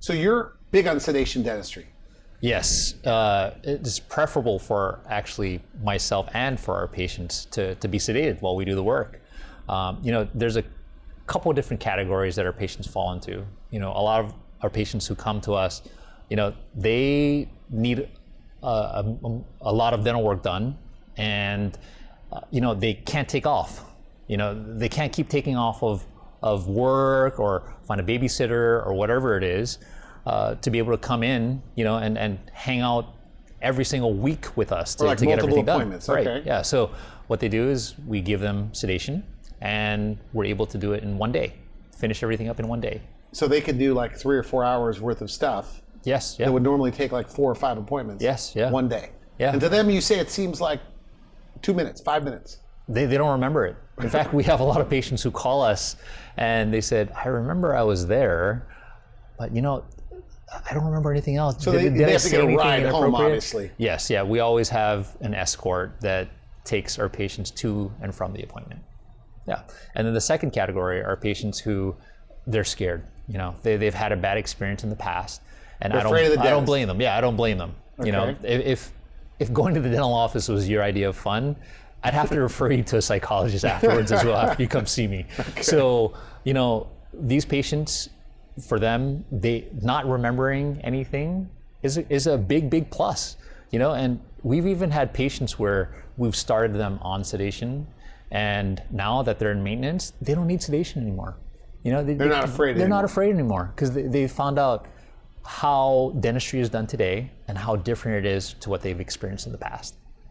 So you're big on sedation dentistry. Yes, it's preferable for actually myself and for our patients to be sedated while we do the work. There's a couple of different categories that our patients fall into. A lot of our patients who come to us, they need a lot of dental work done, and they can't take off. They can't keep taking off of work or find a babysitter or whatever it is. To be able to come in, and hang out every single week with us to get everything done. Right. Okay. Yeah. So what they do is we give them sedation, and we're able to do it in one day, finish everything up in one day. So they could do like 3 or 4 hours worth of stuff. Yes. Yeah. That would normally take like 4 or 5 appointments. Yes. Yeah. One day. Yeah. And to them, you say it seems like 2 minutes, 5 minutes. They don't remember it. In fact, we have a lot of patients who call us and they said, "I remember I was there, but I don't remember anything else." So they have to get a ride home, obviously. Yes, yeah. We always have an escort that takes our patients to and from the appointment. Yeah. And then the second category are patients who they're scared. They've had a bad experience in the past, and I don't blame them. Yeah, I don't blame them. Okay. If going to the dental office was your idea of fun, I'd have to refer you to a psychologist afterwards as well after you come see me. Okay. So, these patients, for them, they not remembering anything is a big plus, and we've even had patients where we've started them on sedation, and now that they're in maintenance, they don't need sedation anymore. They're not afraid anymore. They're not afraid anymore because they found out how dentistry is done today and how different it is to what they've experienced in the past.